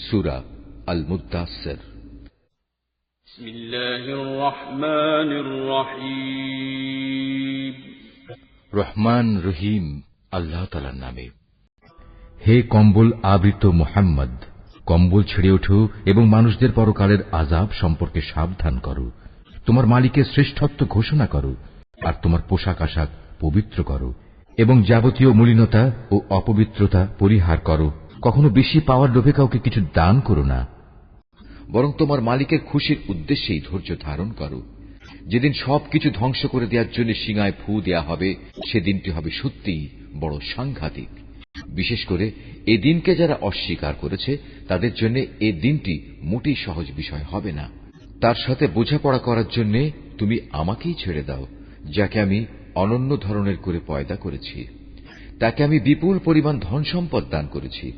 সূরা আল মুদ্দাসসির। বিসমিল্লাহির রহমানির রহিম। রহমান রহিম আল্লাহ তাআলার নামে। হে কম্বল আবৃত মুহাম্মদ, কম্বল ছেড়ে ওঠো এবং মানুষদের পরকালের আযাব সম্পর্কে সাবধান করো। তোমার মালিকের শ্রেষ্ঠত্ব ঘোষণা করো আর তোমার পোশাক আশাক পবিত্র করো এবং যাবতীয় মলিনতা ও অপবিত্রতা পরিহার করো। কখনো বেশি পাওয়ার লোভে কাউকে কিছু দান করো না, বরং তোমার মালিকের খুশির উদ্দেশ্যেই ধৈর্য ধারণ করো। যেদিন সবকিছু ধ্বংস করে দেওয়ার জন্য সিঙায় ফু দেয়া হবে, সেদিনটি হবে সত্যিই বড় সাংঘাতিক। বিশেষ করে এই দিনকে যারা অস্বীকার করেছে তাদের জন্য এই দিনটি মোটেই সহজ বিষয় হবে না। তার সাথে বোঝাপড়া করার জন্য তুমি আমাকেই ছেড়ে দাও, যাকে আমি অনন্য ধরনের করে পয়দা করেছি। তাকে আমি বিপুল পরিমাণ ধন সম্পদ দান করেছি।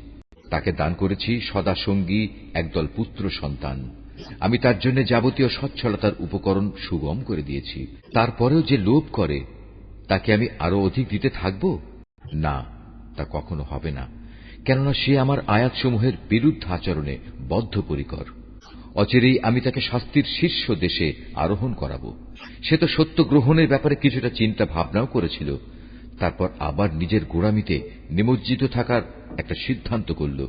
তাকে দান করেছি সদা সঙ্গী একদল পুত্র সন্তান। আমি তার জন্য যাবতীয় সচ্ছলতার উপকরণ সুগম করে দিয়েছি। তারপরেও যে লোভ করে তাকে আমি আরো অধিক দিতে থাকব না, তা কখনো হবে না, কেননা সে আমার আয়াতসমূহের বিরুদ্ধ আচরণে বদ্ধপরিকর। অচিরেই আমি তাকে শাস্তির শীর্ষ দেশে আরোহণ করাবো। সে তো সত্য গ্রহণের ব্যাপারে কিছুটা চিন্তা ভাবনাও করেছিল, তারপর আবার নিজের গোঁড়ামিতে নিমজ্জিত থাকার একটা সিদ্ধান্ত করল।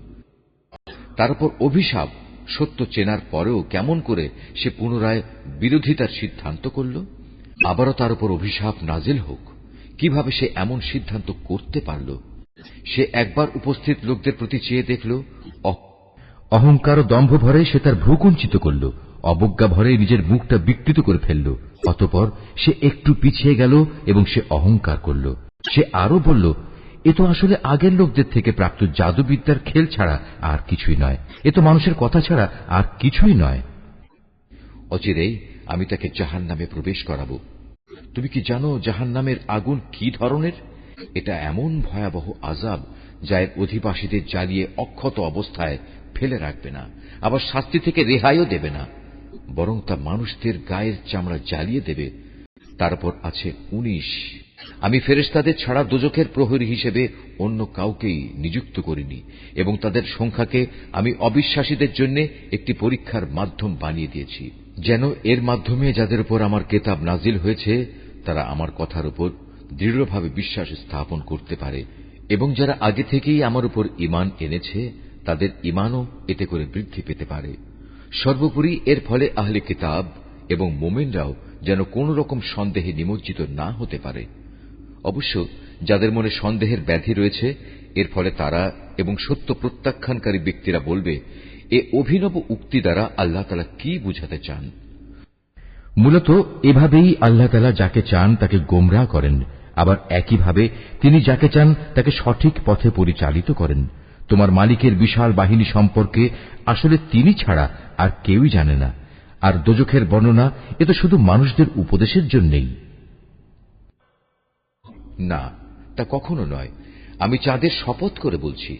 তার উপর অভিশাপ, সত্য চেনার পরেও কেমন করে সে পুনরায় বিরোধিতার সিদ্ধান্ত করল। আবারও তার উপর অভিশাপ নাজিল হোক। কিভাবে সে এমন সিদ্ধান্ত করতে পারল? সে একবার উপস্থিত লোকদের প্রতি চেয়ে দেখল, অহংকার ও দম্ভ ভরে সে তার ভ্রু কুঞ্চিত করল, অবজ্ঞা ভরে নিজের মুখটা বিকৃত করে ফেলল। অতঃপর সে একটু পিছিয়ে গেল এবং সে অহংকার করল। সে আরো বলল, এ তো আসলে আগের লোকদের থেকে প্রাপ্ত জাদুবিদ্যার খেল ছাড়া আর কিছুই নয়, এ তো মানুষের কথা ছাড়া আর কিছুই নয়। অচিরেই আমি তাকে জাহান্নামে প্রবেশ করাবো। তুমি কি জানো জাহান্নামের আগুন কি ধরনের? এটা এমন ভয়াবহ আযাব যা এর অধিবাসীদের জ্বালিয়ে অক্ষত অবস্থায় ফেলে রাখবে না, আবার শাস্তি থেকে রেহাইও দেবে না, বরং তা মানুষদের গায়ের চামড়া জ্বালিয়ে দেবে। তারপর আছে 19। আমি ফেরেশতাদের ছাড়া দোজখের প্রহরী হিসেবে অন্য কাউকেই নিযুক্ত করিনি এবং তাদের সংখ্যাকে আমি অবিশ্বাসীদের জন্য একটি পরীক্ষার মাধ্যম বানিয়ে দিয়েছি, যেন এর মাধ্যমে যাদের উপর আমার কেতাব নাজিল হয়েছে তারা আমার কথার উপর দৃঢ়ভাবে বিশ্বাস স্থাপন করতে পারে, এবং যারা আগে থেকেই আমার উপর ঈমান এনেছে তাদের ঈমানও এতে করে বৃদ্ধি পেতে পারে। সর্বোপরি এর ফলে আহলে কিতাব এবং মুমিনরাও যেন কোন রকম সন্দেহে নিমজ্জিত না হতে পারে। অবশ্য যাদের মনে সন্দেহের ব্যাধি রয়েছে, এর ফলে তারা এবং সত্য প্রত্যাখ্যানকারী ব্যক্তিরা বলবে, এ অভিনব উক্তি দ্বারা আল্লাহ তাআলা কি বুঝাতে চান? মূলত এভাবেই আল্লাহ তাআলা যাকে চান তাকে গোমরাহ করেন, আবার একইভাবে তিনি যাকে চান তাকে সঠিক পথে পরিচালিত করেন। তোমার মালিকের বিশাল বাহিনী সম্পর্কে আসলে তিনি ছাড়া আর কেউই জানে না, আর দোজখের বর্ণনা এ তো শুধু মানুষদের উপদেশের জন্যই। না, তা কখনো নয়। আমি চাঁদের শপথ করে বলছি,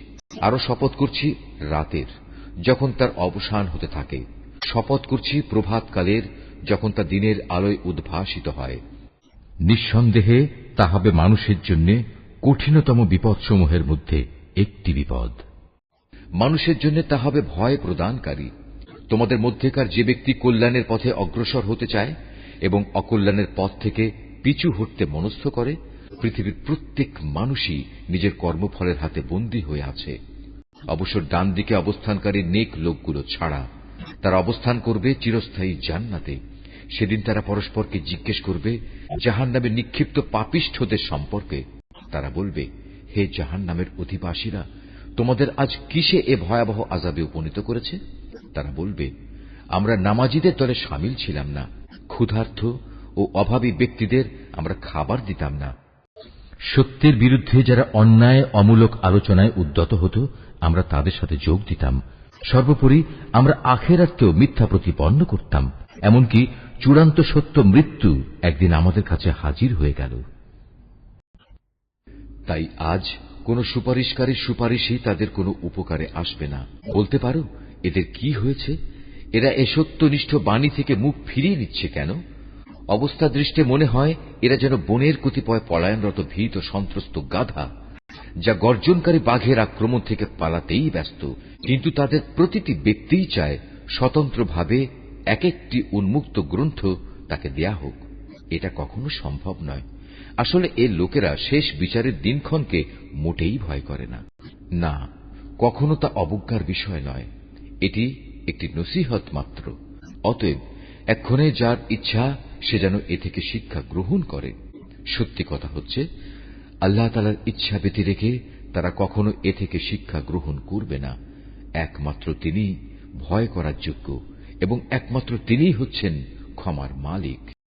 আরো শপথ করছি রাতের, যখন তার অবসান হতে থাকে। শপথ করছি প্রভাতকালের, যখন তা দিনের আলোয় উদ্ভাসিত হয়। নিঃসন্দেহে তা হবে মানুষের জন্য কঠিনতম বিপদসমূহের মধ্যে একটি বিপদ। মানুষের জন্য তা হবে ভয় প্রদানকারী। তোমাদের মধ্যেকার যে ব্যক্তি কল্যাণের পথে অগ্রসর হতে চায় এবং অকল্যাণের পথ থেকে পিছু হটতে মনস্থ করে, পৃথিবীর প্রত্যেক মানুষই নিজের কর্মফলের হাতে বন্দী হয়ে আছে, অবশ্য ডান দিকে অবস্থানকারী নেক লোকগুলো ছাড়া। তারা অবস্থান করবে চিরস্থায়ী জান্নাতে। সেদিন তারা পরস্পরকে জিজ্ঞেস করবে জাহান্নামে নিক্ষিপ্ত পাপিষ্ঠদের সম্পর্কে। তারা বলবে, হে জাহান্নামের অধিবাসীরা, তোমাদের আজ কিসে এ ভয়াবহ আযাবে উপনীত করেছে? তারা বলবে, আমরা নামাজীদের দলে শামিল ছিলাম না, ক্ষুধার্ত ও অভাবী ব্যক্তিদের আমরা খাবার দিতাম না। সত্যের বিরুদ্ধে যারা অন্যায় অমূলক আলোচনায় উদ্যত হতো আমরা তাদের সাথে যোগ দিতাম। সর্বোপরি আমরা আখিরাতকেও মিথ্যা প্রতিপন্ন করতাম, এমনকি চূড়ান্ত সত্য মৃত্যু একদিন আমাদের কাছে হাজির হয়ে গেল। তাই আজ কোন সুপারিশকারীর সুপারিশই তাদের কোনো উপকারে আসবে না। বলতে পারো, এদের কি হয়েছে? এরা এ সত্যনিষ্ঠ বাণী থেকে মুখ ফিরিয়ে নিচ্ছে কেন? অবস্থা দৃষ্টে মনে হয় এরা যেন বনের কতিপয় পলায়নরত ভীত ও সন্ত্রস্ত গাধা। যা গর্জনকারী বাঘের আক্রমণ থেকে পালাতেই ব্যস্ত, কিন্তু তাদের প্রতিটি ব্যক্তিই চায় স্বতন্ত্রভাবে এক একটি উন্মুক্ত গ্রন্থ তাকে দেয়া হোক। এটা কখনো সম্ভব নয়। আসলে এ লোকেরা শেষ বিচারের দিনক্ষণকে মোটেই ভয় করে না। না, কখনো তা অবজ্ঞার বিষয় নয়, এটি একটি নসিহত মাত্র। অতএব এক্ষণে যার ইচ্ছা সে যেন এ থেকে শিক্ষা গ্রহণ করে। সত্যি কথা হচ্ছে, আল্লাহ তাআলার ইচ্ছা ব্যতি রেখে তারা কখনো এ থেকে শিক্ষা গ্রহণ করবে না। একমাত্র তিনি ভয় করার যোগ্য এবং একমাত্র তিনিই হচ্ছেন ক্ষমার মালিক।